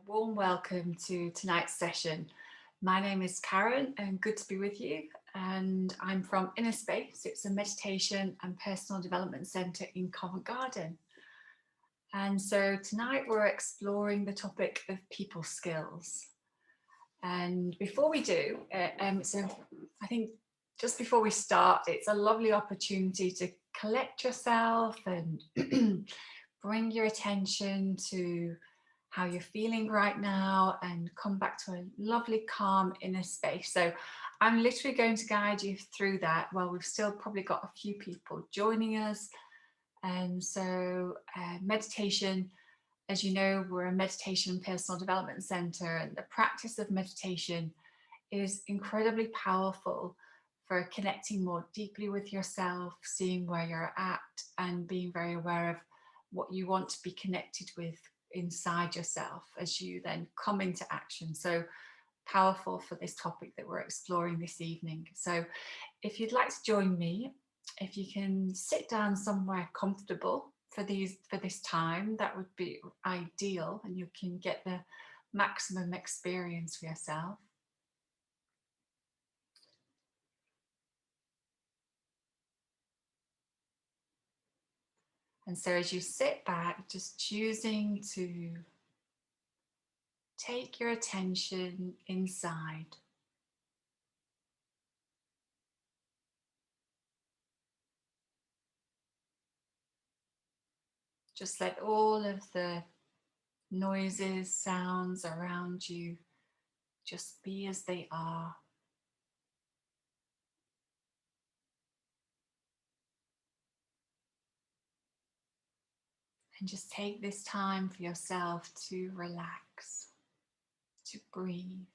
warm welcome to tonight's session. My name is Karen and good to be with you. And I'm from Inner Space. It's a meditation and personal development centre in Covent Garden. And so tonight we're exploring the topic of people skills. And before we do, I think just before we start, it's a lovely opportunity to collect yourself and bring your attention to how you're feeling right now and come back to a lovely calm inner space. So I'm literally going to guide you through that while we've still probably got a few people joining us. And so meditation, as you know, we're a meditation and personal development center, and the practice of meditation is incredibly powerful for connecting more deeply with yourself, seeing where you're at and being very aware of what you want to be connected with inside yourself as you then come into action. So powerful for this topic that we're exploring this evening. So if you'd like to join me, if you can sit down somewhere comfortable for this time, that would be ideal, and you can get the maximum experience for yourself. And so as you sit back, just choosing to take your attention inside. Just let all of the noises, sounds around you just be as they are. And just take this time for yourself to relax, to breathe.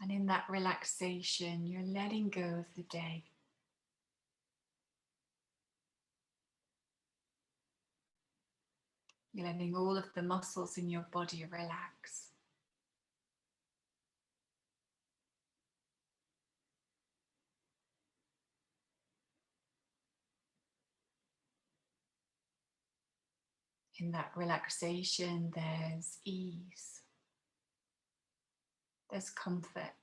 And in that relaxation, you're letting go of the day. You're letting all of the muscles in your body relax. In that relaxation, there's ease, there's comfort.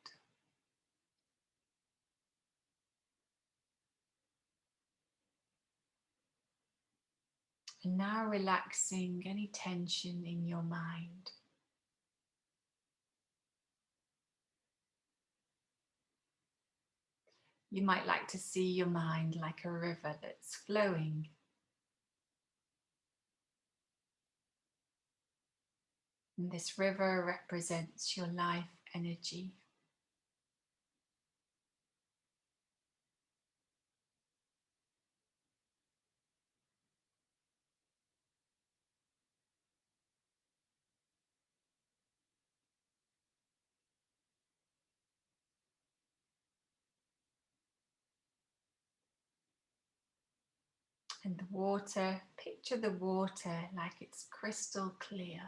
And now relaxing any tension in your mind. You might like to see your mind like a river that's flowing. And this river represents your life energy. And the water, picture the water like it's crystal clear.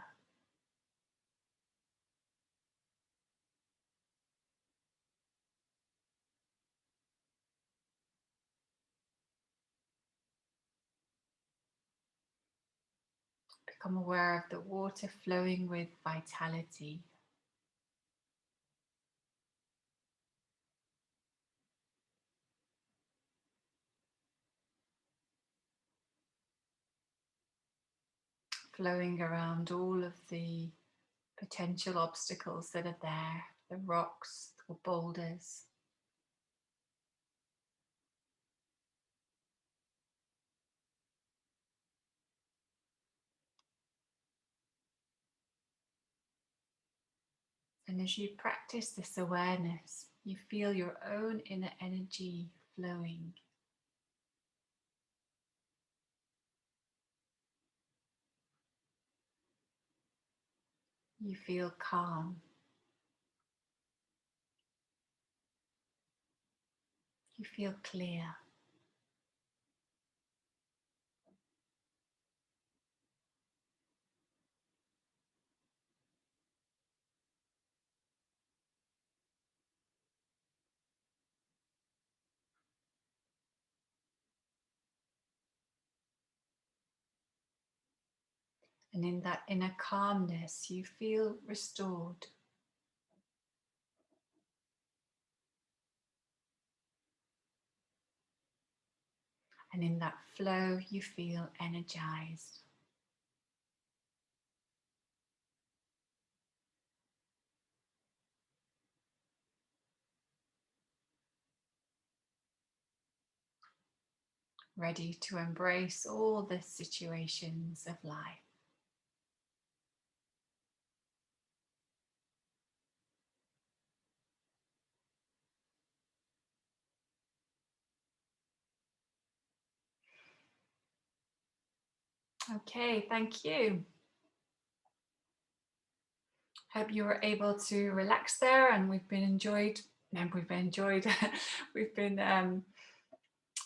Become aware of the water flowing with vitality. Flowing around all of the potential obstacles that are there, the rocks or boulders. And as you practice this awareness, you feel your own inner energy flowing. You feel calm. You feel clear. And in that inner calmness, you feel restored. And in that flow, you feel energized. Ready to embrace all the situations of life. Okay, thank you. Hope you were able to relax there, and we've been we've been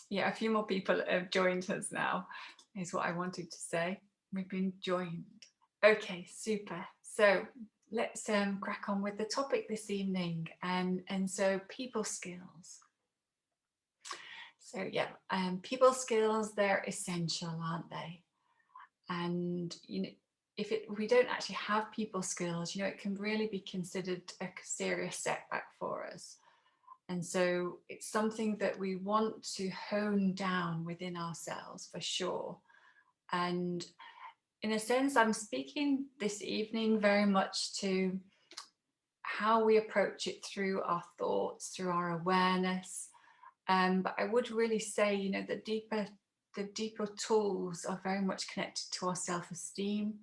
yeah, a few more people have joined us now, is what I wanted to say. We've been joined. Okay, super. So let's crack on with the topic this evening, and so people skills. So yeah, people skills, they're essential, aren't they? And if we don't actually have people skills, it can really be considered a serious setback for us. And so it's something that we want to hone down within ourselves for sure. And in a sense, I'm speaking this evening very much to how we approach it through our thoughts, through our awareness. But I would really say, the deeper tools are very much connected to our self-esteem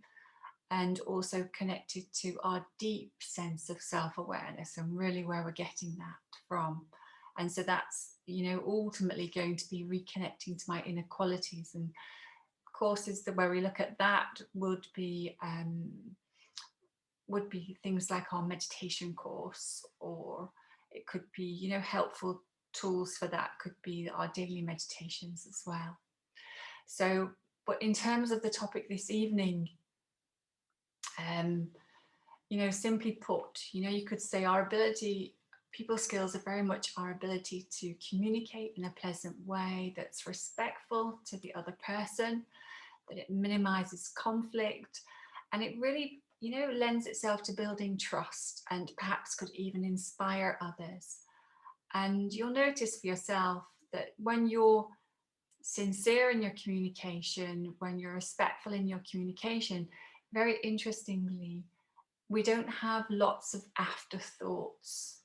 and also connected to our deep sense of self-awareness and really where we're getting that from. And so that's, ultimately going to be reconnecting to my inner qualities. And courses where we look at that would be things like our meditation course, or it could be, helpful tools for that could be our daily meditations as well. So, but in terms of the topic this evening, simply put, you could say people skills are very much our ability to communicate in a pleasant way that's respectful to the other person, that it minimizes conflict, and it really, lends itself to building trust and perhaps could even inspire others. And you'll notice for yourself that when you're sincere in your communication, when you're respectful in your communication, very interestingly, we don't have lots of afterthoughts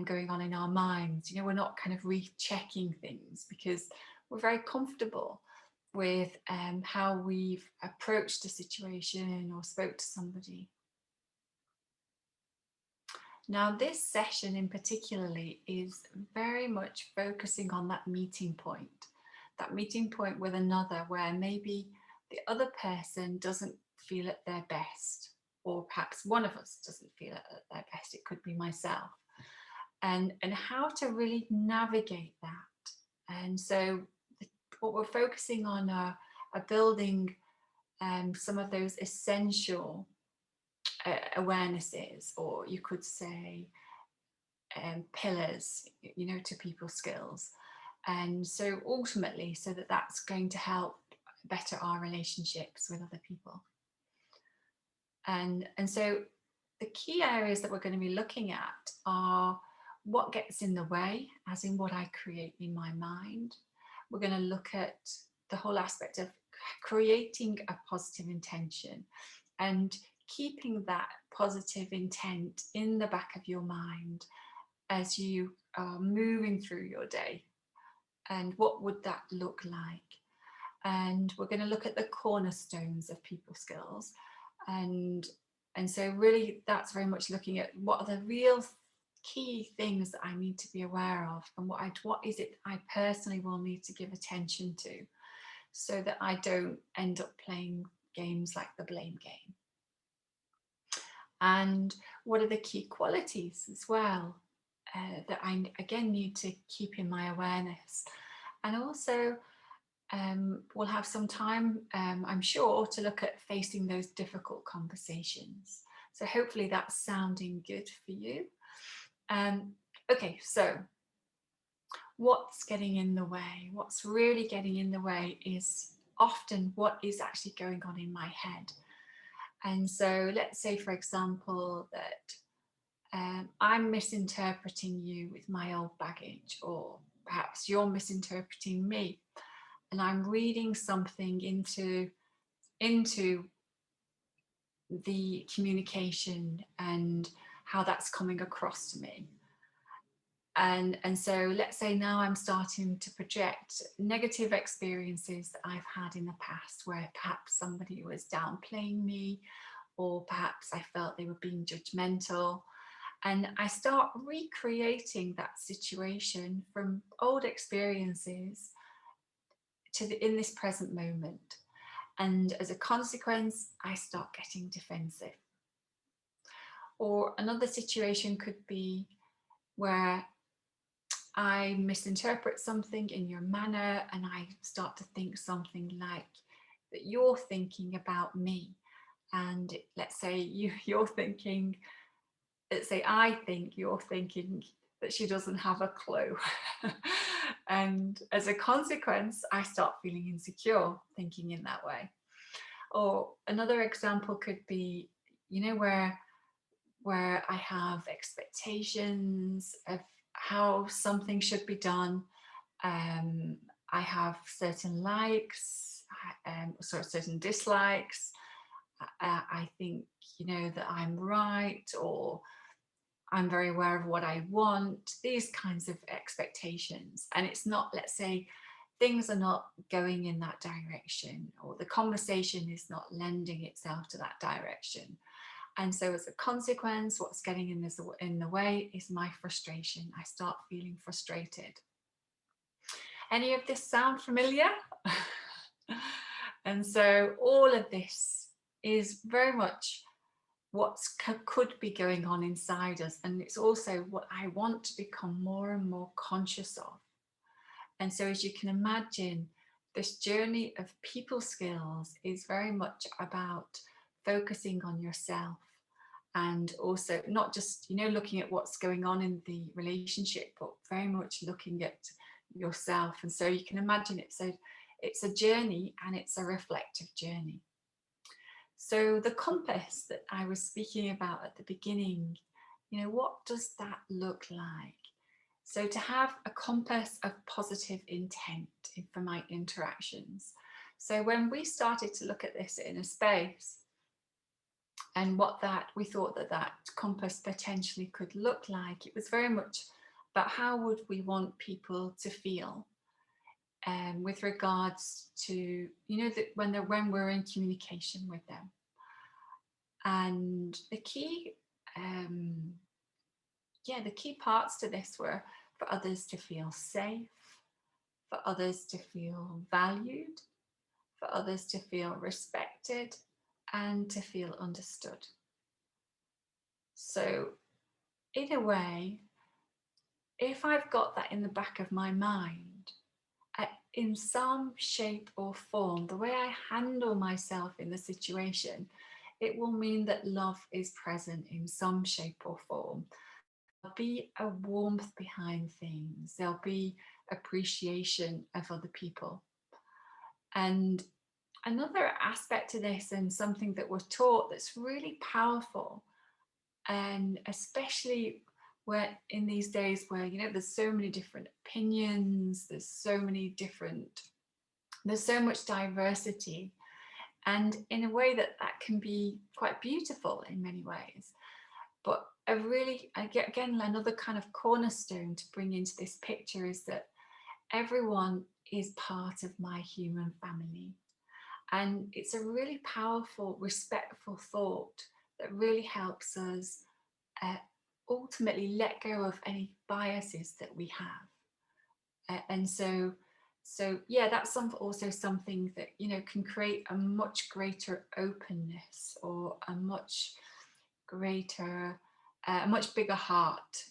going on in our minds. We're not kind of rechecking things because we're very comfortable with how we've approached a situation or spoke to somebody. Now, this session in particularly is very much focusing on that meeting point with another, where maybe the other person doesn't feel at their best, or perhaps one of us doesn't feel at their best. It could be myself, and how to really navigate that. And so what we're focusing on are building some of those essential awarenesses, or you could say pillars, to people skills. And so ultimately, so that's going to help better our relationships with other people. And so the key areas that we're going to be looking at are what gets in the way, as in what I create in my mind. We're going to look at the whole aspect of creating a positive intention and keeping that positive intent in the back of your mind as you are moving through your day. And what would that look like? And we're going to look at the cornerstones of people skills. And so really that's very much looking at what are the real key things that I need to be aware of, and what is it I personally will need to give attention to, so that I don't end up playing games like the blame game. And what are the key qualities as well that I again need to keep in my awareness. And also we'll have some time, I'm sure, to look at facing those difficult conversations. So hopefully that's sounding good for you. Okay, so what's getting in the way? What's really getting in the way is often what is actually going on in my head. And so let's say, for example, that I'm misinterpreting you with my old baggage, or perhaps you're misinterpreting me, and I'm reading something into the communication and how that's coming across to me. And so let's say now I'm starting to project negative experiences that I've had in the past, where perhaps somebody was downplaying me, or perhaps I felt they were being judgmental. And I start recreating that situation from old experiences in this present moment. And as a consequence, I start getting defensive. Or another situation could be where I misinterpret something in your manner, and I start to think something like that you're thinking about me. And let's say you're thinking, let's say I think you're thinking that she doesn't have a clue. And as a consequence, I start feeling insecure thinking in that way. Or another example could be, where I have expectations of how something should be done. I have certain likes, certain dislikes. I think, that I'm right, or I'm very aware of what I want, these kinds of expectations. And it's not, let's say, things are not going in that direction, or the conversation is not lending itself to that direction. And so as a consequence, what's getting in the way is my frustration. I start feeling frustrated. Any of this sound familiar? And so all of this is very much what could be going on inside us. And it's also what I want to become more and more conscious of. And so as you can imagine, this journey of people skills is very much about focusing on yourself, and also not just, looking at what's going on in the relationship, but very much looking at yourself. And so you can imagine it's a journey, and it's a reflective journey. So the compass that I was speaking about at the beginning, what does that look like? So to have a compass of positive intent for my interactions. So when we started to look at this in a space, and what we thought that compass potentially could look like, it was very much about how would we want people to feel with regards to, that when we're in communication with them. And the key parts to this were for others to feel safe, for others to feel valued, for others to feel respected, and to feel understood. So in a way, if I've got that in the back of my mind, in some shape or form, the way I handle myself in the situation, it will mean that love is present in some shape or form. There'll be a warmth behind things. There'll be appreciation of other people. And another aspect to this, and something that we're taught that's really powerful, and especially where in these days where, there's so many different opinions, there's so much diversity, and in a way that can be quite beautiful in many ways. But again, another kind of cornerstone to bring into this picture is that everyone is part of my human family. And it's a really powerful, respectful thought that really helps us ultimately let go of any biases that we have. And so yeah, that's also something that, can create a much greater openness, or a much greater, a much bigger heart,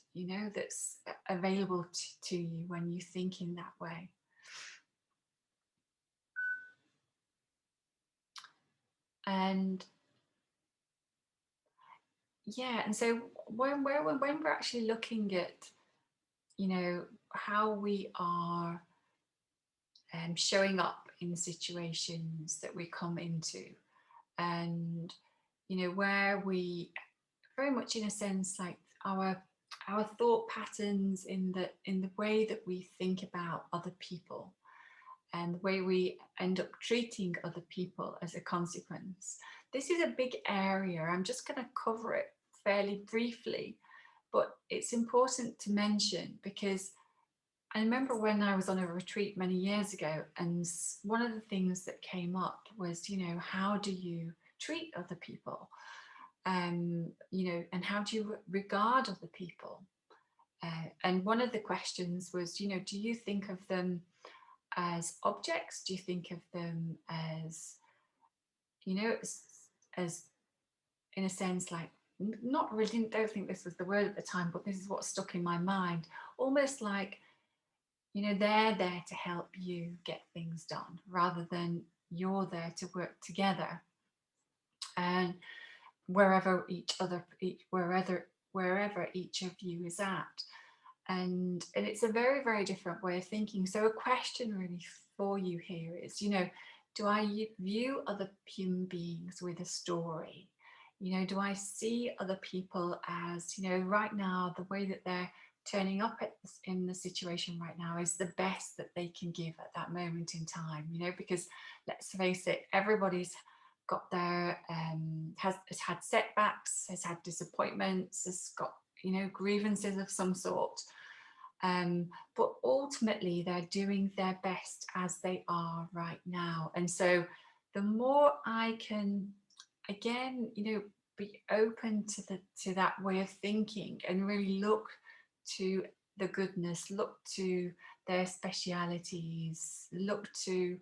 that's available to you when you think in that way. And yeah, and so when we're actually looking at, how we are showing up in situations that we come into, and where we very much, in a sense, like our thought patterns in the way that we think about other people and the way we end up treating other people as a consequence. This is a big area. I'm just going to cover it fairly briefly, but it's important to mention because I remember when I was on a retreat many years ago, and one of the things that came up was, how do you treat other people? And how do you regard other people? And one of the questions was, do you think of them as objects? Do you think of them as, as in a sense, like not really, don't think this was the word at the time, but this is what stuck in my mind, almost like, they're there to help you get things done rather than you're there to work together. And wherever each of you is at. And it's a very, very different way of thinking. So a question really for you here is, do I view other human beings with a story? Do I see other people as, right now, the way that they're turning up in the situation right now is the best that they can give at that moment in time, because let's face it, everybody's got their has had setbacks, has had disappointments, has got grievances of some sort, but ultimately they're doing their best as they are right now. And so the more I can, again, be open to that way of thinking and really look to the goodness, look to their specialities, look to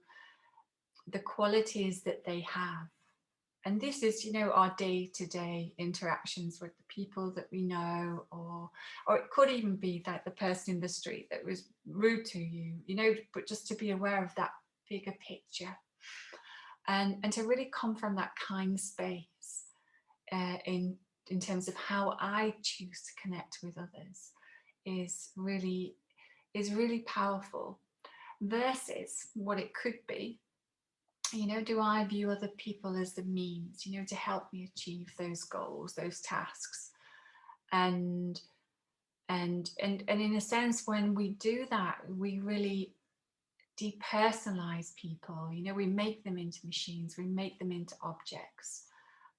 the qualities that they have. And this is, our day-to-day interactions with the people that we know, or it could even be like the person in the street that was rude to you, but just to be aware of that bigger picture, and to really come from that kind space, in terms of how I choose to connect with others is really powerful, versus what it could be, do I view other people as the means, to help me achieve those goals, those tasks? And in a sense, when we do that, we really depersonalize people. We make them into machines, we make them into objects.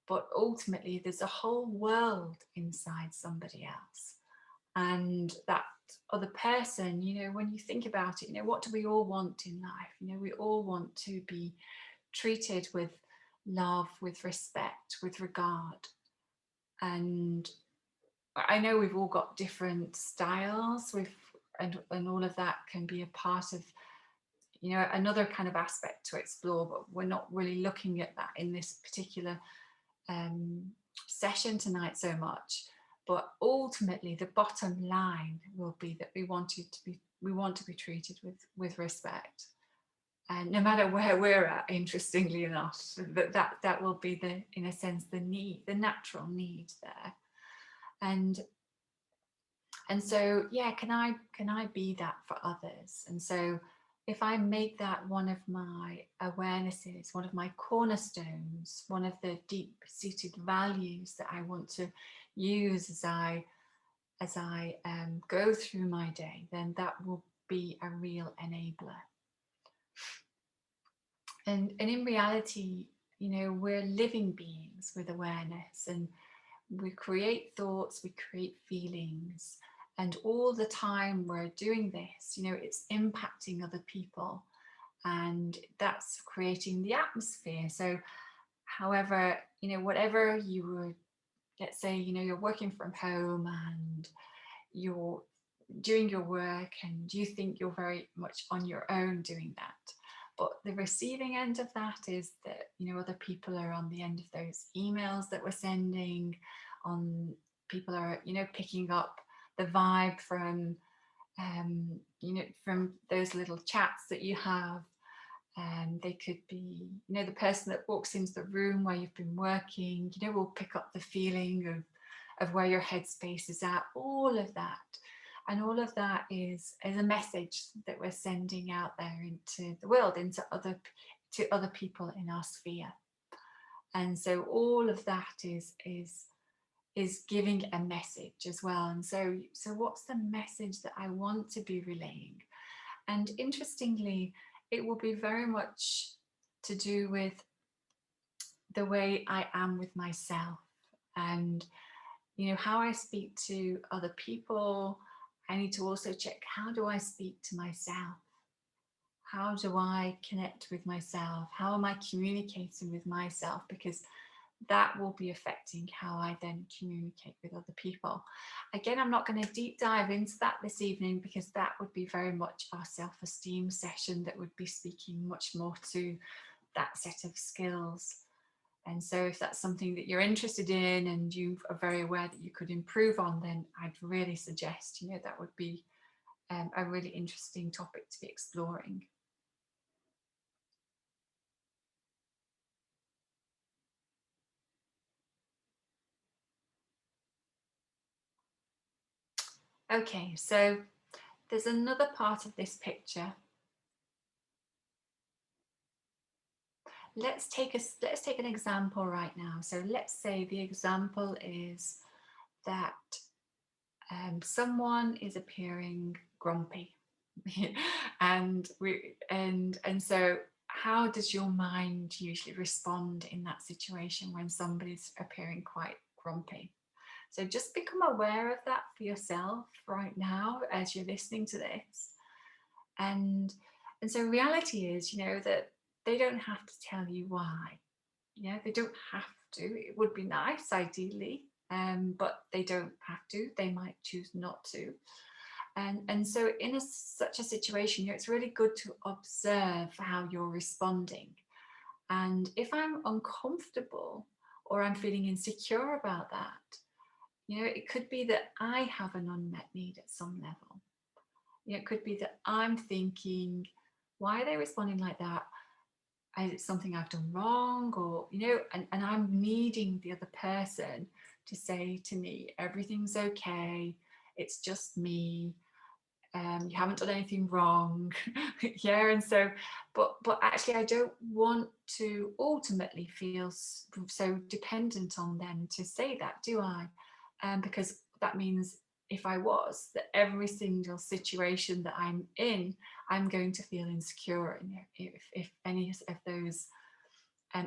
But ultimately, there's a whole world inside somebody else. And that other person, when you think about it, what do we all want in life? We all want to be treated with love, with respect, with regard. And I know we've all got different styles, and all of that can be a part of, another kind of aspect to explore, but we're not really looking at that in this particular session tonight so much. But ultimately, the bottom line will be that we want to be treated with respect. And no matter where we're at, interestingly enough, that will be in a sense, the natural need there. And so, yeah, can I be that for others? And so if I make that one of my awarenesses, one of my cornerstones, one of the deep-seated values that I want to use as I go through my day, then that will be a real enabler. And in reality, we're living beings with awareness, and we create thoughts, we create feelings, and all the time we're doing this, it's impacting other people, and that's creating the atmosphere. So however, whatever you would, let's say, you're working from home and you're doing your work and you think you're very much on your own doing that. But the receiving end of that is that, other people are on the end of those emails that we're sending, people are, picking up the vibe from, from those little chats that you have. They could be, the person that walks into the room where you've been working, will pick up the feeling of where your headspace is at, all of that. And all of that is a message that we're sending out there into the world, to other people in our sphere. And so all of that is giving a message as well. And so what's the message that I want to be relaying? And interestingly, it will be very much to do with the way I am with myself, and how I speak to other people. I need to also check, how do I speak to myself? How do I connect with myself? How am I communicating with myself? Because that will be affecting how I then communicate with other people. Again, I'm not going to deep dive into that this evening, because that would be very much our self-esteem session that would be speaking much more to that set of skills. And so if that's something that you're interested in and you are very aware that you could improve on, then I'd really suggest, that would be a really interesting topic to be exploring. Okay, so there's another part of this picture. Let's take an example right now. So let's say the example is that someone is appearing grumpy, and so how does your mind usually respond in that situation when somebody's appearing quite grumpy? So just become aware of that for yourself right now as you're listening to this. And so reality is, that they don't have to tell you why. Yeah, they don't have to. It would be nice, ideally, but they don't have to. They might choose not to. And so in such a situation, it's really good to observe how you're responding. And if I'm uncomfortable or I'm feeling insecure about that, it could be that I have an unmet need at some level. It could be that I'm thinking, why are they responding like that? Is it something I've done wrong? Or, and I'm needing the other person to say to me, everything's okay. It's just me. You haven't done anything wrong. Yeah. And so, but actually I don't want to ultimately feel so dependent on them to say that, do I? Because that means if I was, that every single situation that I'm in, I'm going to feel insecure. And if any of those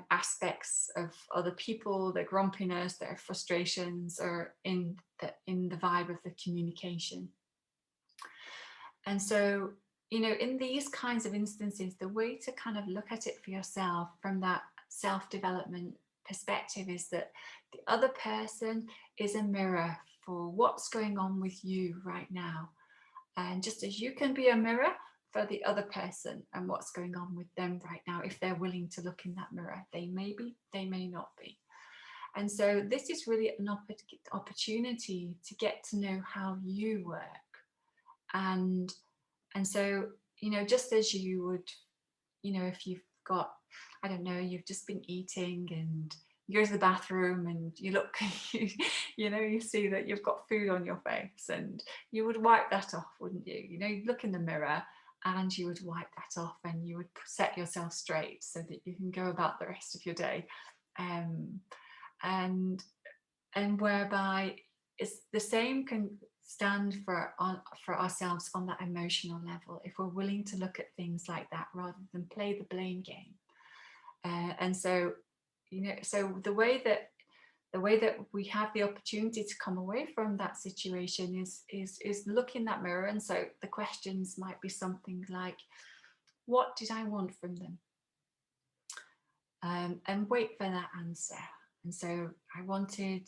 aspects of other people, their grumpiness, their frustrations are in the vibe of the communication. And so, in these kinds of instances, the way to kind of look at it for yourself from that self-development perspective is that the other person is a mirror for what's going on with you right now. And just as you can be a mirror for the other person and what's going on with them right now, if they're willing to look in that mirror, they may be, they may not be. And so this is really an opportunity to get to know how you work. And so, just as you would, if you've got, I don't know, you've just been eating and you go to the bathroom and you look, you see that you've got food on your face, and you would wipe that off, wouldn't you? You'd look in the mirror and you would wipe that off, and you would set yourself straight so that you can go about the rest of your day. And whereby it's the same can stand for ourselves on that emotional level, if we're willing to look at things like that rather than play the blame game. And so, so the way that we have the opportunity to come away from that situation is look in that mirror. And so the questions might be something like, what did I want from them? And wait for that answer. And so I wanted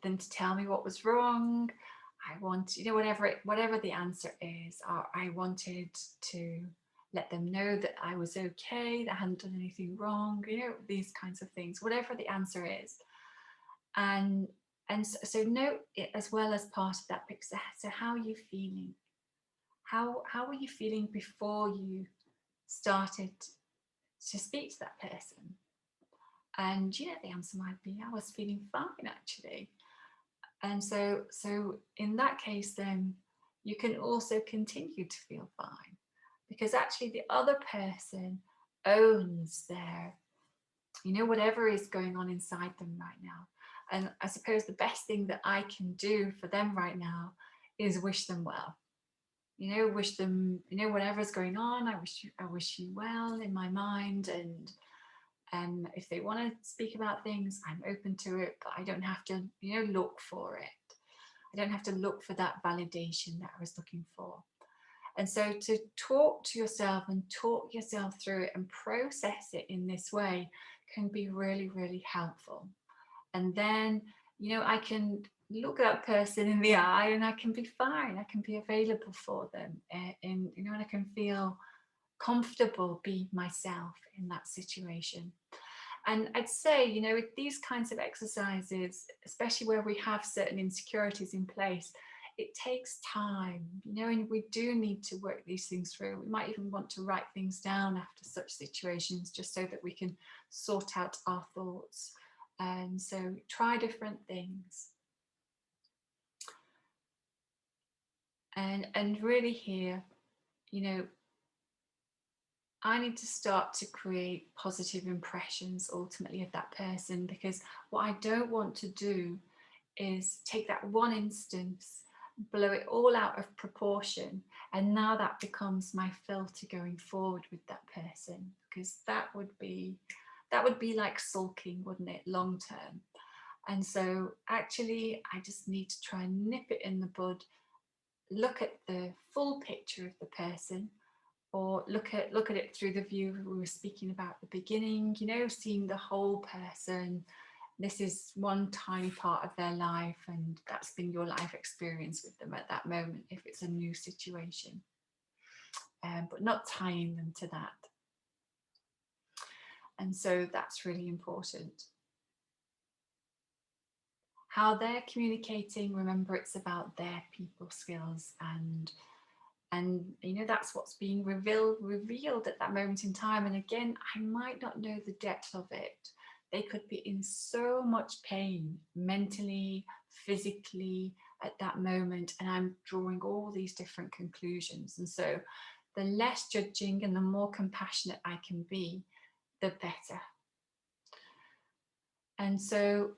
them to tell me what was wrong. I want, whatever the answer is, or I wanted to let them know that I was okay, that I hadn't done anything wrong, these kinds of things, whatever the answer is. And so note it as well as part of that picture. So how are you feeling? How were you feeling before you started to speak to that person? And the answer might be, I was feeling fine, actually. And so in that case, then you can also continue to feel fine, because actually the other person owns whatever is going on inside them right now. And I suppose the best thing that I can do for them right now is wish them well. Wish them, whatever's going on, I wish you well in my mind. And if they want to speak about things, I'm open to it, but I don't have to, look for it. I don't have to look for that validation that I was looking for. And so to talk to yourself and talk yourself through it and process it in this way can be really, really helpful. And then, I can look that person in the eye and I can be fine. I can be available for them. And I can feel comfortable being myself in that situation. And I'd say, with these kinds of exercises, especially where we have certain insecurities in place, it takes time, and we do need to work these things through. We might even want to write things down after such situations, just so that we can sort out our thoughts. And so try different things. And really here, I need to start to create positive impressions ultimately of that person, because what I don't want to do is take that one instance, blow it all out of proportion, and now that becomes my filter going forward with that person, because that would be like sulking, wouldn't it, long term? And so actually I just need to try and nip it in the bud, look at the full picture of the person, or look at it through the view we were speaking about at the beginning, seeing the whole person. This is one tiny part of their life, and that's been your life experience with them at that moment if it's a new situation, but not tying them to that. And so that's really important. How they're communicating, remember, it's about their people skills, and that's what's being revealed at that moment in time. And again, I might not know the depth of it. They could be in so much pain mentally, physically at that moment, and I'm drawing all these different conclusions. And so the less judging and the more compassionate I can be, the better. And so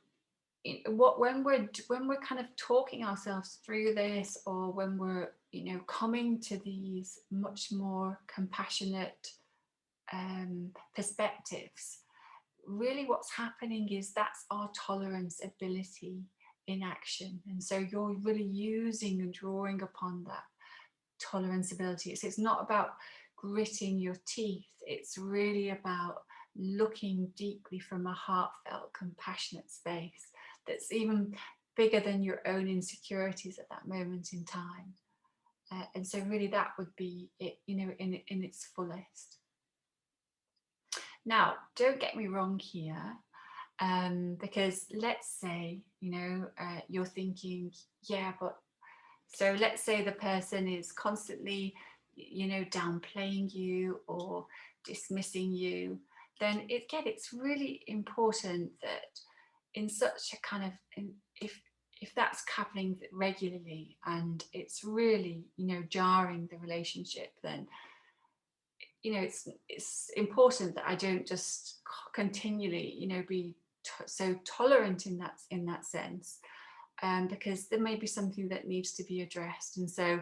when we're kind of talking ourselves through this, or when we're coming to these much more compassionate perspectives, really what's happening is that's our tolerance ability in action. And so you're really using and drawing upon that tolerance ability. So it's not about gritting your teeth, it's really about looking deeply from a heartfelt, compassionate space that's even bigger than your own insecurities at that moment in time. And so really that would be it, in its fullest. Now, don't get me wrong here, because let's say, you're thinking, yeah, but so let's say the person is constantly, downplaying you or dismissing you, then it's really important that in such a kind of, if that's happening regularly and it's really, jarring the relationship, then it's important that I don't just continually, be so tolerant in that sense, because there may be something that needs to be addressed. And so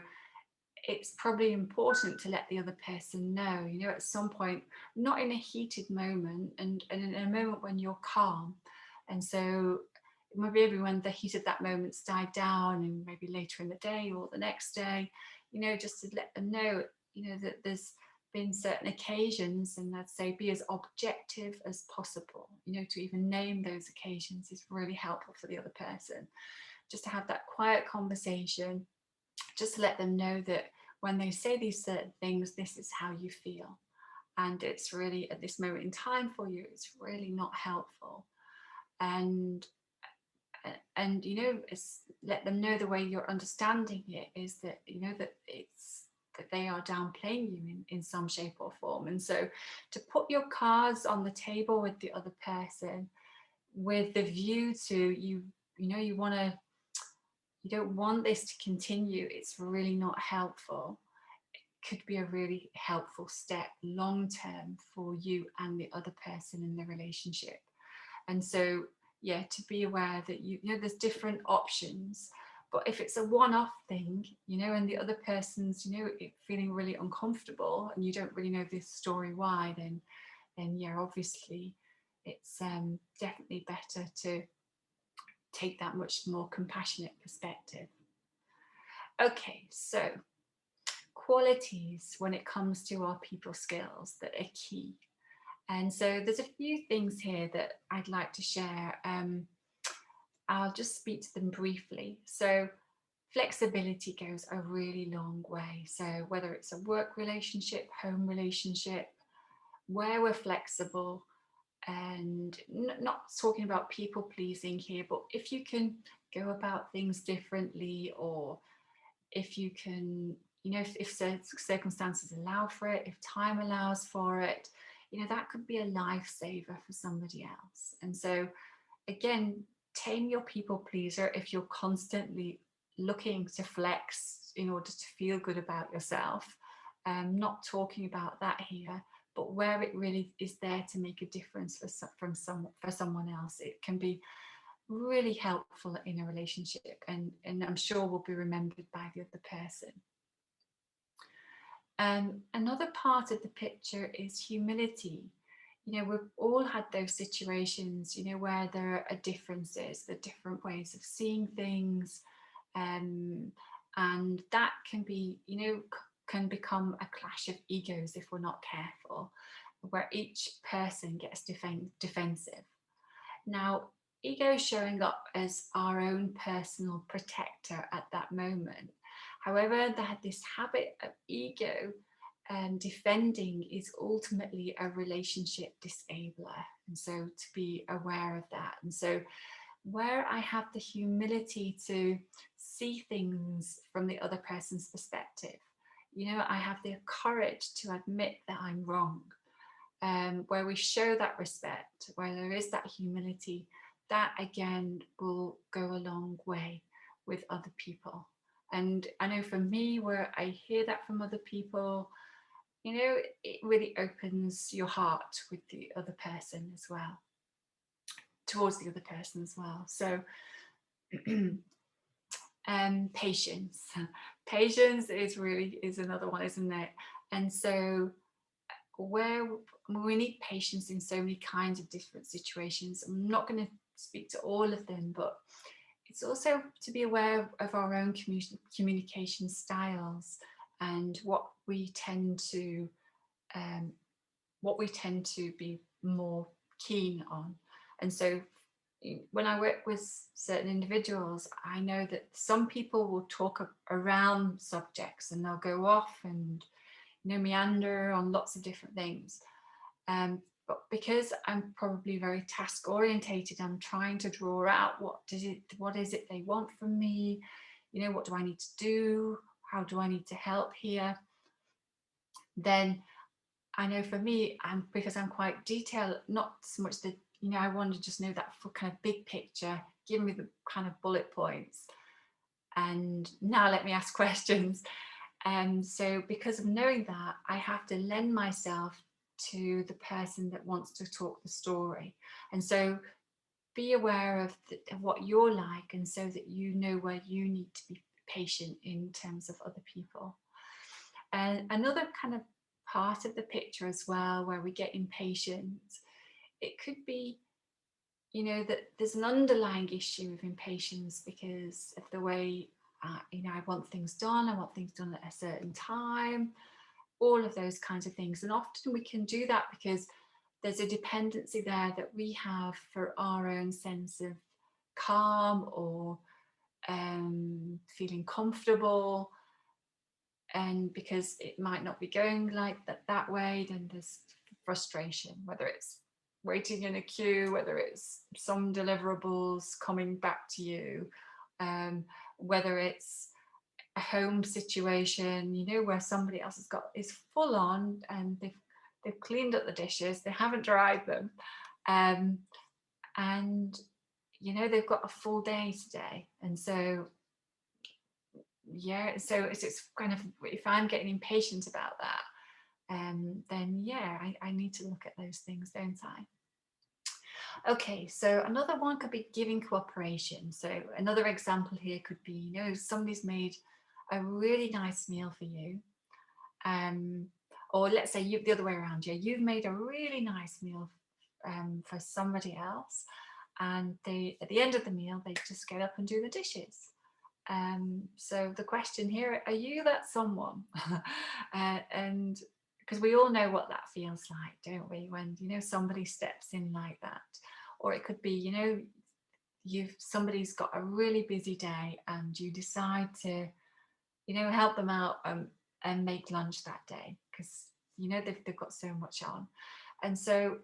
it's probably important to let the other person know, at some point, not in a heated moment, and in a moment when you're calm. And so maybe when the heat of that moment's died down, and maybe later in the day or the next day, just to let them know, that there's been certain occasions, and I'd say be as objective as possible, to even name those occasions is really helpful for the other person, just to have that quiet conversation, just to let them know that when they say these certain things, this is how you feel, and it's really at this moment in time for you, it's really not helpful. And let them know the way you're understanding it is that that they are downplaying you in some shape or form. And so to put your cards on the table with the other person with the view to you don't want this to continue, it's really not helpful. could be a really helpful step long term for you and the other person in the relationship. And so, yeah, to be aware that you know there's different options, but if it's a one-off thing, you know, and the other person's, you know, feeling really uncomfortable and you don't really know this story why, then yeah, obviously it's definitely better to take that much more compassionate perspective. Okay, so qualities when it comes to our people skills that are key. And so there's a few things here that I'd like to share. I'll just speak to them briefly. So flexibility goes a really long way. So whether it's a work relationship, home relationship, where we're flexible, and not talking about people pleasing here, but if you can go about things differently, or if you can, you know, if circumstances allow for it, if time allows for it, you know, that could be a lifesaver for somebody else. And so again, tame your people pleaser if you're constantly looking to flex in order to feel good about yourself. Not talking about that here, but where it really is there to make a difference for someone else. It can be really helpful in a relationship, and I'm sure will be remembered by the other person. Another part of the picture is humility. You know, we've all had those situations, you know, where there are differences, the different ways of seeing things, and that can be, you know, can become a clash of egos if we're not careful, where each person gets defensive. Now, ego showing up as our own personal protector at that moment. However, this habit of ego defending is ultimately a relationship disabler. And so to be aware of that. And so where I have the humility to see things from the other person's perspective, you know, I have the courage to admit that I'm wrong. Where we show that respect, where there is that humility, that again will go a long way with other people. And I know for me, where I hear that from other people, you know, it really opens your heart with the other person as well, towards the other person as well. So patience. Patience is another one, isn't it? And so where we need patience in so many kinds of different situations. I'm not going to speak to all of them, but it's also to be aware of our own communication styles and what we tend to be more keen on. And so when I work with certain individuals, I know that some people will talk around subjects and they'll go off and, you know, meander on lots of different things. But because I'm probably very task orientated, I'm trying to draw out what is it they want from me, you know, what do I need to do, how do I need to help here. Then I know for me, because I'm quite detailed, not so much that, you know, I want to just know that for kind of big picture, give me the kind of bullet points, and now let me ask questions. And so because of knowing that, I have to lend myself to the person that wants to talk the story. And so be aware of what you're like, and so that you know where you need to be patient in terms of other people. And another kind of part of the picture as well, where we get impatient, it could be, you know, that there's an underlying issue of impatience because of the way, you know, I want things done at a certain time, all of those kinds of things. And often we can do that because there's a dependency there that we have for our own sense of calm or feeling comfortable. And because it might not be going like that way, then there's frustration, whether it's waiting in a queue, whether it's some deliverables coming back to you, whether it's a home situation, you know, where somebody else is full on and they've cleaned up the dishes, they haven't dried them, and you know they've got a full day today, and so yeah, so it's kind of, if I'm getting impatient about that, then yeah, I need to look at those things, don't I? Okay, so another one could be giving cooperation. So another example here could be, somebody's made a really nice meal for you. Um, or let's say you, the other way around, you've made a really nice meal for somebody else, and they, at the end of the meal, they just get up and do the dishes. So the question here, are you that someone? And because we all know what that feels like, don't we? When, somebody steps in like that. Or it could be, somebody's got a really busy day and you decide to, help them out and make lunch that day because, they've got so much on. And so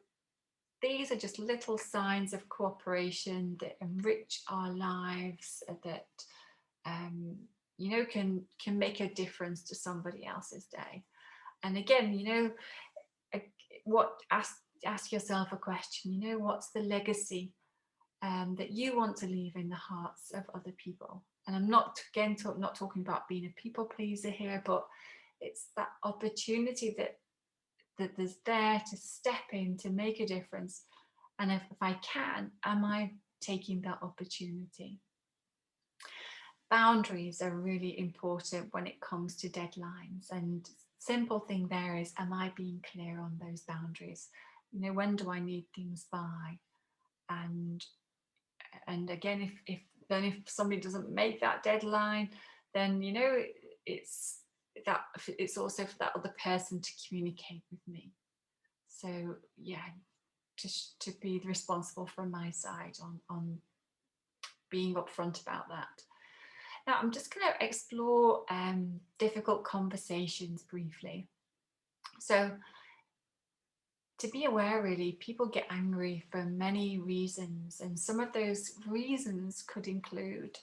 these are just little signs of cooperation that enrich our lives, that can make a difference to somebody else's day. And again, what ask yourself a question. What's the legacy that you want to leave in the hearts of other people? And I'm not not talking about being a people pleaser here, but it's that opportunity that there's there to step in to make a difference. And if I can, am I taking that opportunity? Boundaries are really important when it comes to deadlines, and simple thing there is, am I being clear on those boundaries? When do I need things by? And again, if somebody doesn't make that deadline, then it's that it's also for that other person to communicate with me. So yeah, to be responsible from my side on being upfront about that. Now, I'm just going to explore difficult conversations briefly. So, to be aware, really, people get angry for many reasons, and some of those reasons could include,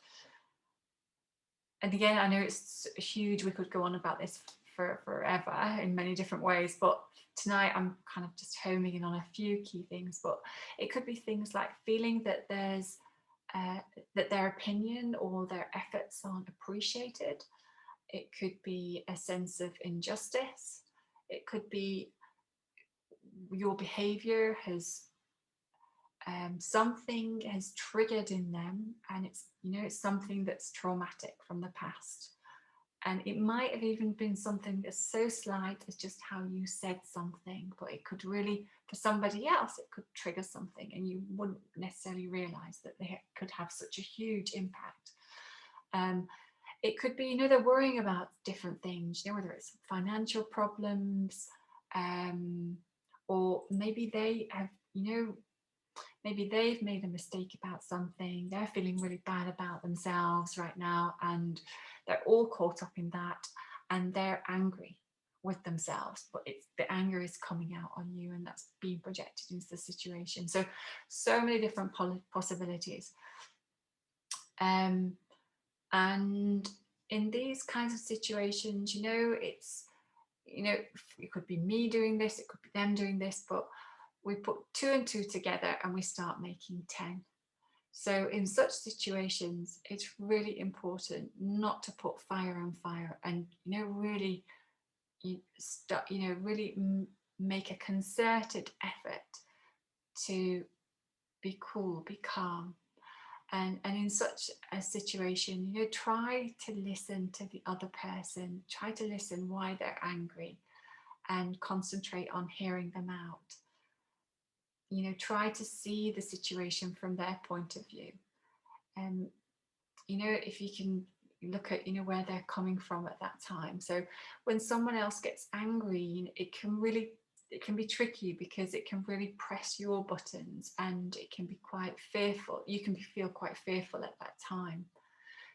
and again, I know it's huge, we could go on about this for forever in many different ways, but tonight I'm kind of just homing in on a few key things. But it could be things like feeling that that their opinion or their efforts aren't appreciated. It could be a sense of injustice. It could be your behavior has something has triggered in them, and it's something that's traumatic from the past. And it might have even been something that's so slight as just how you said something, but it could really, for somebody else, it could trigger something, and you wouldn't necessarily realize that they could have such a huge impact. It could be, they're worrying about different things, whether it's financial problems, or maybe they have, maybe they've made a mistake about something. They're feeling really bad about themselves right now, and they're all caught up in that, and they're angry with themselves, but the anger is coming out on you, and that's being projected into the situation. So many different possibilities. And in these kinds of situations, it could be me doing this, it could be them doing this, but we put 2 and 2 together and we start making 10. So in such situations, it's really important not to put fire on fire, and really make a concerted effort to be cool, be calm. And in such a situation, try to listen to the other person, try to listen why they're angry, and concentrate on hearing them out. Try to see the situation from their point of view. And if you can look at where they're coming from at that time. So when someone else gets angry, it can be tricky, because it can really press your buttons, and it can be quite fearful. You can feel quite fearful at that time.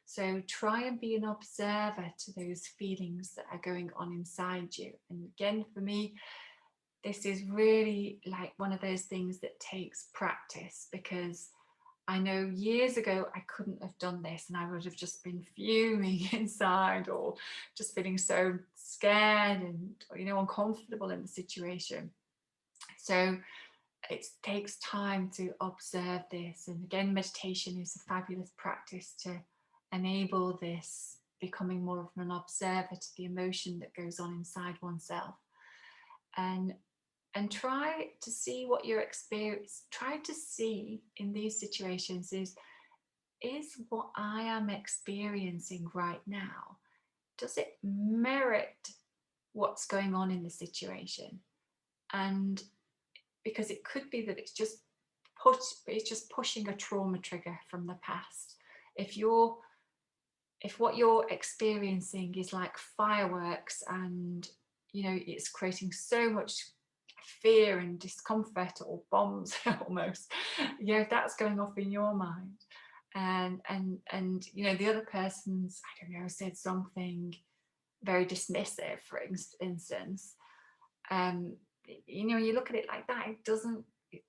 So try and be an observer to those feelings that are going on inside you. And again, for me, this is really like one of those things that takes practice, because I know years ago I couldn't have done this, and I would have just been fuming inside, or just feeling so scared and uncomfortable in the situation. So it takes time to observe this, and again, meditation is a fabulous practice to enable this becoming more of an observer to the emotion that goes on inside oneself, and try to see what your experience, try to see in these situations is what I am experiencing right now, does it merit what's going on in the situation? And because it could be that it's just pushing a trauma trigger from the past. If what you're experiencing is like fireworks, and it's creating so much fear and discomfort, or bombs almost, if that's going off in your mind, and the other person's, I don't know, said something very dismissive, for instance, you look at it like that, it doesn't,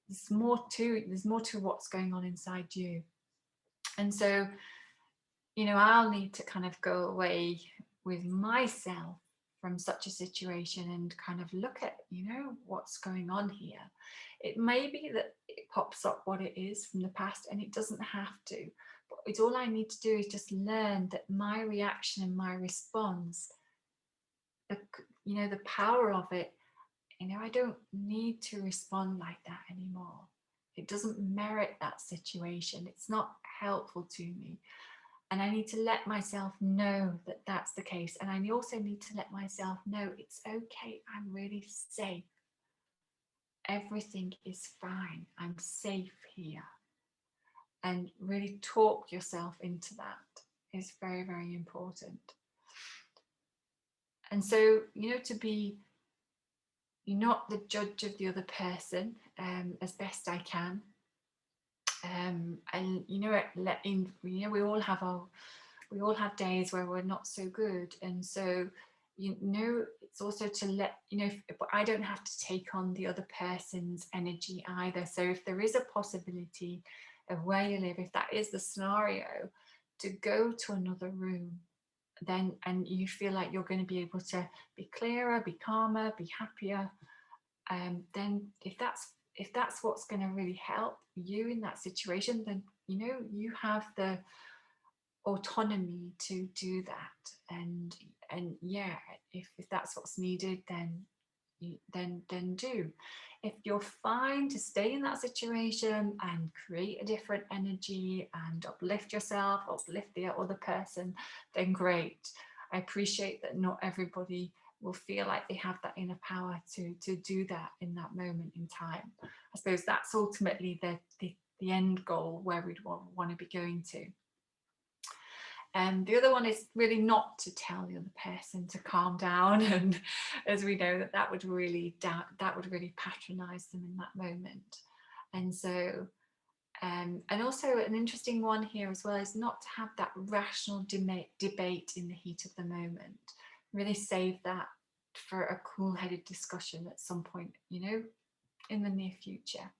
there's more to what's going on inside you. And so I'll need to kind of go away with myself from such a situation and kind of look at what's going on here. It may be that it pops up what it is from the past, and it doesn't have to, but it's all I need to do is just learn that my reaction and my response, the power of it, I don't need to respond like that anymore. It doesn't merit that situation. It's not helpful to me. And I need to let myself know that that's the case. And I also need to let myself know it's okay. I'm really safe. Everything is fine. I'm safe here. And really talk yourself into that is very, very important. And so, to be not the judge of the other person, as best I can. And letting, we all have days where we're not so good, and so it's also to let but I don't have to take on the other person's energy either. So if there is a possibility of where you live, if that is the scenario, to go to another room, then, and you feel like you're going to be able to be clearer, be calmer, be happier, then if that's what's going to really help you in that situation, then you have the autonomy to do that. And yeah, if that's what's needed, then do. If you're fine to stay in that situation and create a different energy and uplift yourself, uplift the other person, then great. I appreciate that not everybody will feel like they have that inner power to do that in that moment in time. I suppose that's ultimately the end goal, where we'd want to be going to. And the other one is really not to tell the other person to calm down, and as we know, that would really patronize them in that moment. And so and also an interesting one here as well is not to have that rational debate in the heat of the moment. Really save that for a cool-headed discussion at some point, in the near future.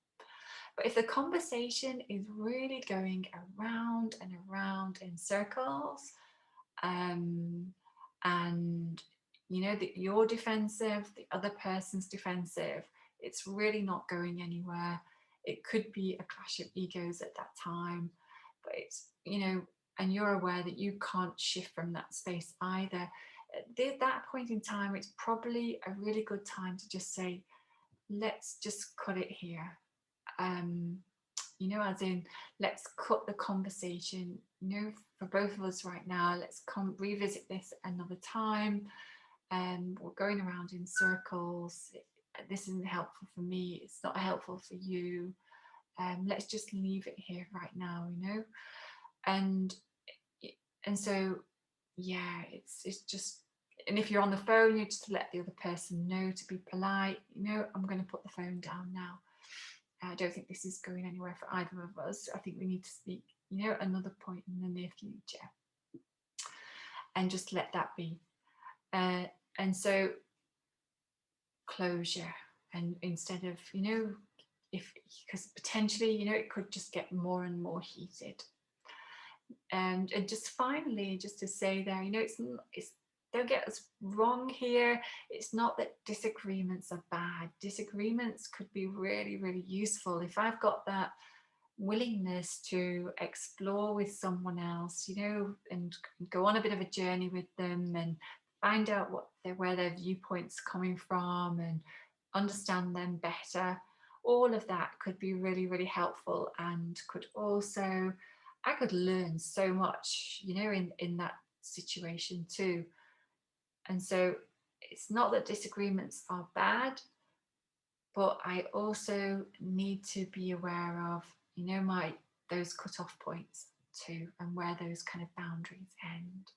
But if the conversation is really going around and around in circles, and that you're defensive, the other person's defensive, it's really not going anywhere. It could be a clash of egos at that time, but it's, and you're aware that you can't shift from that space either. At that point in time, it's probably a really good time to just say, let's just cut it here. As in, let's cut the conversation, for both of us right now. Let's revisit this another time. We're going around in circles. This isn't helpful for me. It's not helpful for you. Let's just leave it here right now, and so, yeah, it's just, and if you're on the phone, you just let the other person know to be polite. I'm going to put the phone down now. I don't think this is going anywhere for either of us. I think we need to speak, another point in the near future, and just let that be. And so closure, and instead of, because potentially, it could just get more and more heated. And just finally, just to say there, it's don't get us wrong here. It's not that disagreements are bad. Disagreements could be really, really useful. If I've got that willingness to explore with someone else, and go on a bit of a journey with them and find out where their viewpoints coming from and understand them better. All of that could be really, really helpful, and could also, I could learn so much, in that situation too. And so it's not that disagreements are bad, but I also need to be aware of, my those cut-off points too, and where those kind of boundaries end.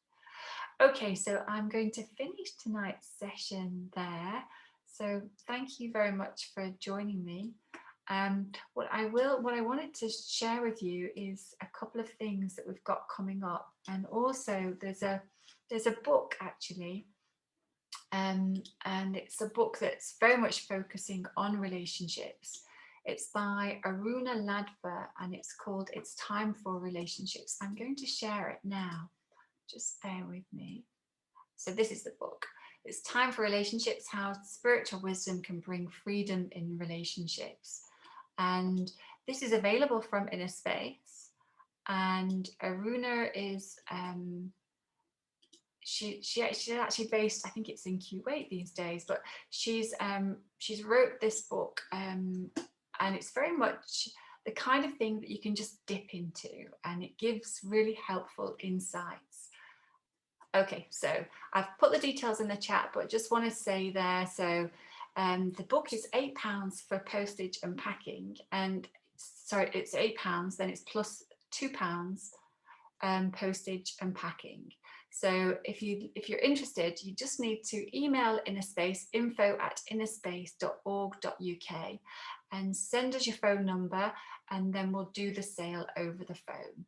Okay, so I'm going to finish tonight's session there. So thank you very much for joining me. What I wanted to share with you is a couple of things that we've got coming up, and also there's a book actually, and it's a book that's very much focusing on relationships. It's by Aruna Ladva, and it's called "It's Time for Relationships." I'm going to share it now. Just bear with me. So this is the book. It's Time for Relationships: How Spiritual Wisdom Can Bring Freedom in Relationships. And this is available from Inner Space. And Aruna is she's actually based, I think it's in Kuwait these days, but she's wrote this book, and it's very much the kind of thing that you can just dip into, and it gives really helpful insights. Okay, so I've put the details in the chat, but just want to say there, so the book is £8 for postage and packing, and sorry, it's £8, then it's plus £2 postage and packing. So if you're interested, you just need to email Innerspace, info@innerspace.org.uk, and send us your phone number, and then we'll do the sale over the phone.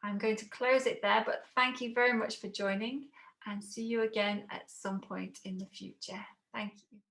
I'm going to close it there, but thank you very much for joining, and see you again at some point in the future. Thank you.